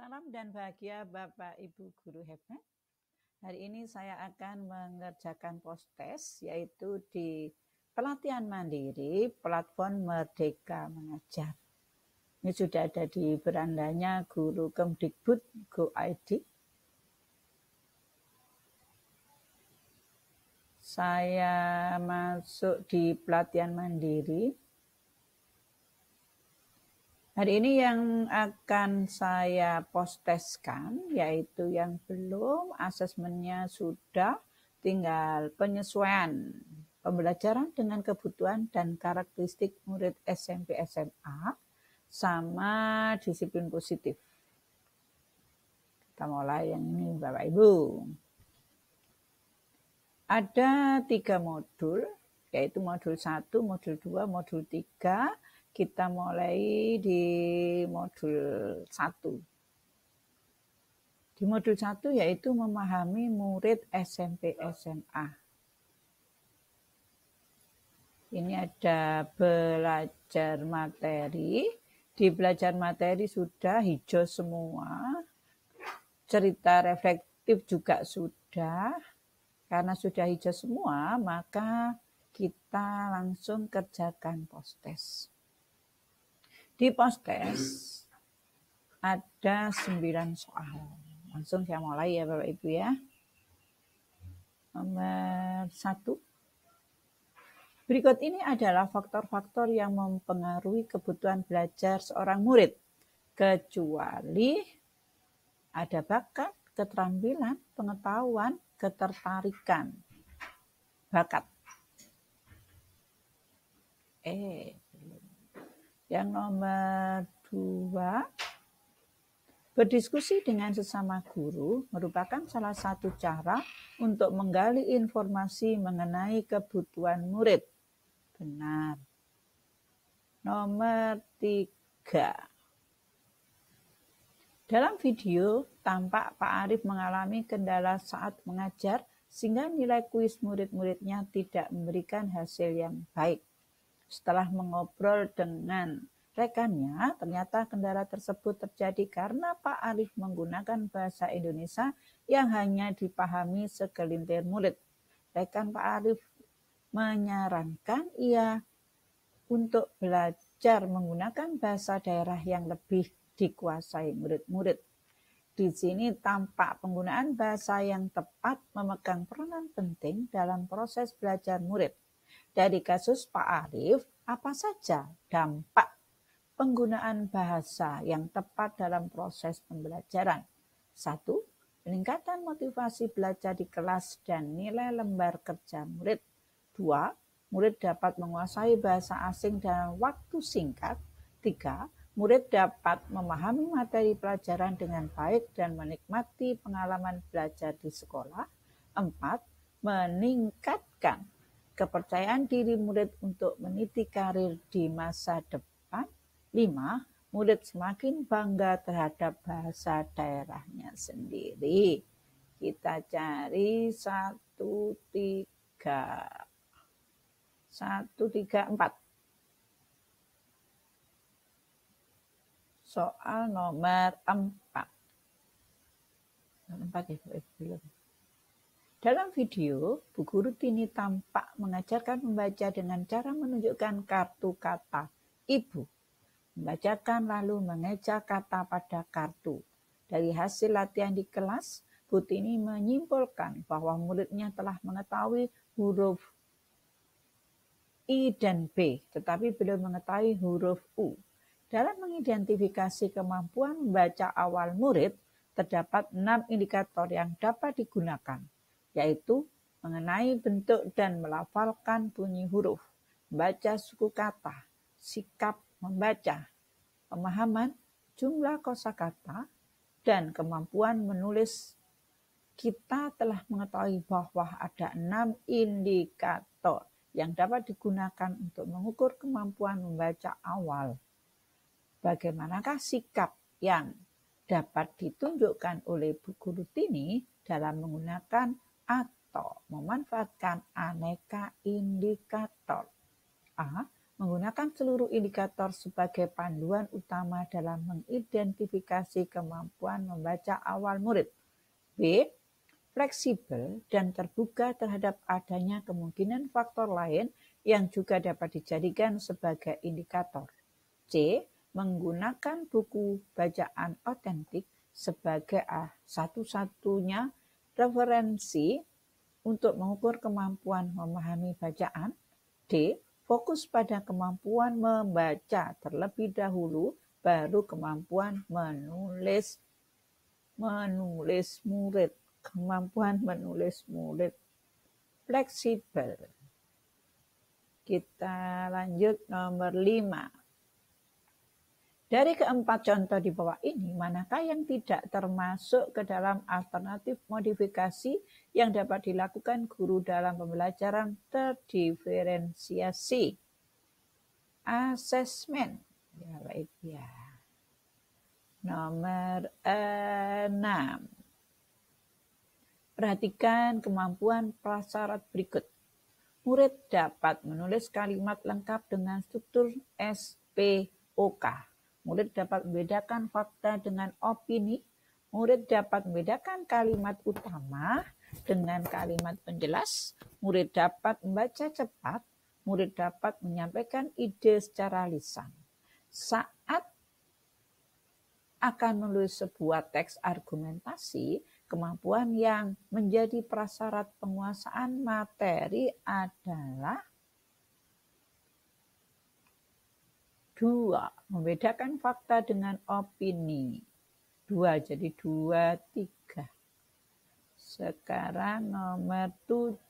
Salam dan bahagia Bapak Ibu Guru hebat. Hari ini saya akan mengerjakan post-test yaitu di pelatihan mandiri platform Merdeka Mengajar. Ini sudah ada di berandanya Guru Kemdikbud Go ID. Saya masuk di pelatihan mandiri. Hari ini yang akan saya post-testkan yaitu yang belum, asesmennya sudah, tinggal penyesuaian pembelajaran dengan kebutuhan dan karakteristik murid SMP SMA sama disiplin positif. Kita mulai yang ini Bapak Ibu. Ada 3 modul, yaitu modul 1, modul 2, modul 3. Kita mulai di modul 1. Di modul 1 yaitu memahami murid SMP SMA. Ini ada belajar materi. Di belajar materi sudah hijau semua. Cerita reflektif juga sudah. Karena sudah hijau semua, maka kita langsung kerjakan post-test. Di post-test ada 9 soal. Langsung saya mulai ya Bapak Ibu ya. Nomor 1. Berikut ini adalah faktor-faktor yang mempengaruhi kebutuhan belajar seorang murid. Kecuali ada bakat, keterampilan, pengetahuan, ketertarikan. Bakat. Yang nomor 2, berdiskusi dengan sesama guru merupakan salah satu cara untuk menggali informasi mengenai kebutuhan murid. Benar. Nomor 3. Dalam video, tampak Pak Arif mengalami kendala saat mengajar sehingga nilai kuis murid-muridnya tidak memberikan hasil yang baik. Setelah mengobrol dengan rekannya, ternyata kendala tersebut terjadi karena Pak Arif menggunakan bahasa Indonesia yang hanya dipahami segelintir murid. Rekan Pak Arif menyarankan ia untuk belajar menggunakan bahasa daerah yang lebih dikuasai murid-murid. Di sini tampak penggunaan bahasa yang tepat memegang peranan penting dalam proses belajar murid. Dari kasus Pak Arif, apa saja dampak penggunaan bahasa yang tepat dalam proses pembelajaran? 1. Peningkatan motivasi belajar di kelas dan nilai lembar kerja murid. 2. Murid dapat menguasai bahasa asing dalam waktu singkat. 3. Murid dapat memahami materi pelajaran dengan baik dan menikmati pengalaman belajar di sekolah. 4. Meningkatkan kepercayaan diri murid untuk meniti karir di masa depan. 5. Murid semakin bangga terhadap bahasa daerahnya sendiri. Kita cari 1, 3. 1, 3, 4. Soal nomor 4. 4 ya, belum. Dalam video, Bu Guru Tini tampak mengajarkan membaca dengan cara menunjukkan kartu kata ibu. Membacakan lalu mengeja kata pada kartu. Dari hasil latihan di kelas, Bu Tini menyimpulkan bahwa muridnya telah mengetahui huruf I dan B, tetapi belum mengetahui huruf U. Dalam mengidentifikasi kemampuan membaca awal murid, terdapat 6 indikator yang dapat digunakan, yaitu mengenai bentuk dan melafalkan bunyi huruf, membaca suku kata, sikap membaca, pemahaman jumlah kosakata, dan kemampuan menulis. Kita telah mengetahui bahwa ada 6 indikator yang dapat digunakan untuk mengukur kemampuan membaca awal. Bagaimanakah sikap yang dapat ditunjukkan oleh Bu Guru Tini dalam menggunakan atau memanfaatkan aneka indikator? A. menggunakan seluruh indikator sebagai panduan utama dalam mengidentifikasi kemampuan membaca awal murid. B. Fleksibel dan terbuka terhadap adanya kemungkinan faktor lain yang juga dapat dijadikan sebagai indikator. C. Menggunakan buku bacaan otentik sebagai satu-satunya referensi untuk mengukur kemampuan memahami bacaan. D. Fokus pada kemampuan membaca terlebih dahulu, baru kemampuan menulis murid. Kemampuan menulis murid. Fleksibel. Kita lanjut nomor 5. Dari keempat contoh di bawah ini, manakah yang tidak termasuk ke dalam alternatif modifikasi yang dapat dilakukan guru dalam pembelajaran terdiferensiasi? Asesmen. Ya, baik ya. Nomor 6. Perhatikan kemampuan prasyarat berikut. Murid dapat menulis kalimat lengkap dengan struktur SPOK. Murid dapat membedakan fakta dengan opini. Murid dapat membedakan kalimat utama dengan kalimat penjelas. Murid dapat membaca cepat. Murid dapat menyampaikan ide secara lisan. Saat akan menulis sebuah teks argumentasi, kemampuan yang menjadi prasyarat penguasaan materi adalah 2. Membedakan fakta dengan opini. 2, jadi 2, 3. Sekarang nomor 7.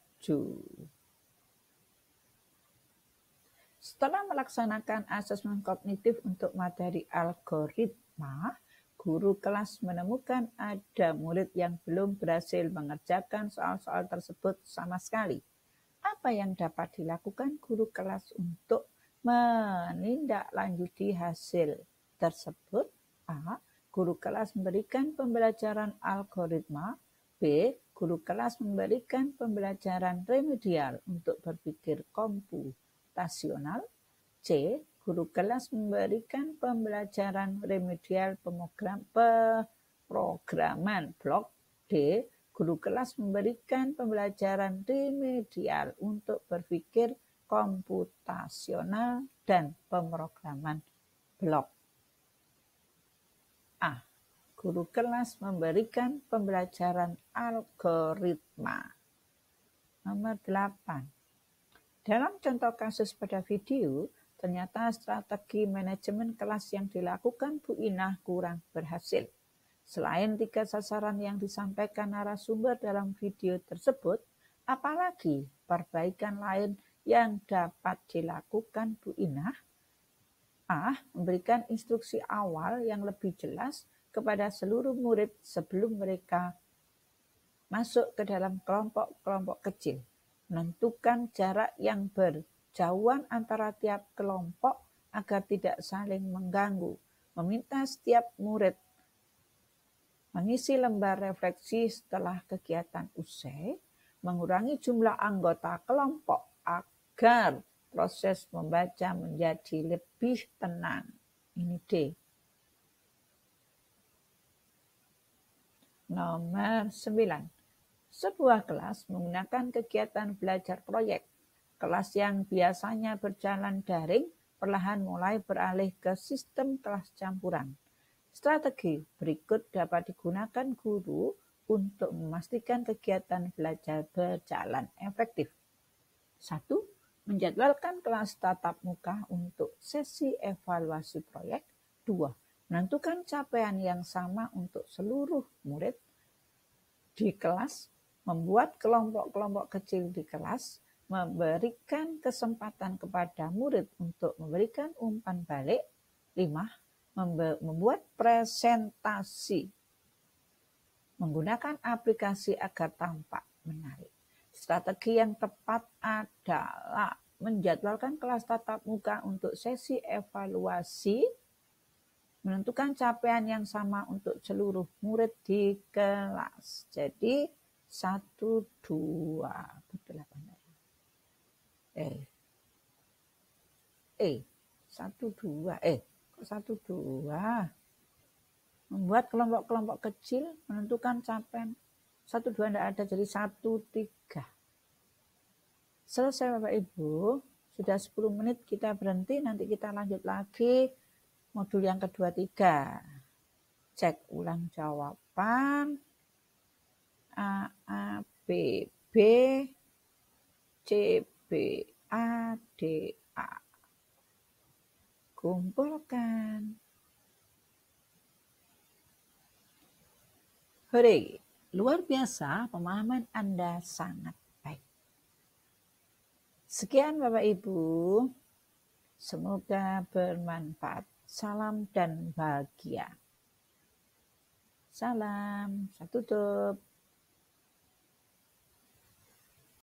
Setelah melaksanakan asesmen kognitif untuk materi algoritma, guru kelas menemukan ada murid yang belum berhasil mengerjakan soal-soal tersebut sama sekali. Apa yang dapat dilakukan guru kelas untuk menindaklanjuti hasil tersebut? A. Guru kelas memberikan pembelajaran algoritma. B. Guru kelas memberikan pembelajaran remedial untuk berpikir komputasional. C. Guru kelas memberikan pembelajaran remedial pemrograman blok. D. Guru kelas memberikan pembelajaran remedial untuk berpikir komputasional dan pemrograman blok. A. Guru kelas memberikan pembelajaran algoritma. Nomor 8. Dalam contoh kasus pada video, ternyata strategi manajemen kelas yang dilakukan Bu Inah kurang berhasil. Selain 3 sasaran yang disampaikan narasumber dalam video tersebut, apalagi perbaikan lain yang dapat dilakukan Bu Inah? A. Memberikan instruksi awal yang lebih jelas kepada seluruh murid sebelum mereka masuk ke dalam kelompok-kelompok kecil. Menentukan jarak yang berjauhan antara tiap kelompok agar tidak saling mengganggu. Meminta setiap murid mengisi lembar refleksi setelah kegiatan usai. Mengurangi jumlah anggota kelompok agar proses membaca menjadi lebih tenang. Ini D. Nomor 9. Sebuah kelas menggunakan kegiatan belajar proyek. Kelas yang biasanya berjalan daring perlahan mulai beralih ke sistem kelas campuran. Strategi berikut dapat digunakan guru untuk memastikan kegiatan belajar berjalan efektif. 1. Menjadwalkan kelas tatap muka untuk sesi evaluasi proyek. 2. Menentukan capaian yang sama untuk seluruh murid di kelas. Membuat kelompok-kelompok kecil di kelas. Memberikan kesempatan kepada murid untuk memberikan umpan balik. 5. Membuat presentasi menggunakan aplikasi agar tampak menarik. Strategi yang tepat adalah menjadwalkan kelas tatap muka untuk sesi evaluasi, menentukan capaian yang sama untuk seluruh murid di kelas. Jadi 1, 2, betul apa enggak? 1, 2, kok 1, 2? Membuat kelompok-kelompok kecil, menentukan capaian. 1, 2 tidak ada, jadi 1, 3. Selesai Bapak Ibu, sudah 10 menit kita berhenti, nanti kita lanjut lagi modul yang kedua 3. Cek ulang jawaban. A, B, B, C, B, A, D, A. Kumpulkan. Hore, luar biasa, pemahaman Anda sangat baik. Sekian Bapak Ibu, semoga bermanfaat. Salam dan bahagia. Salam, saya tutup.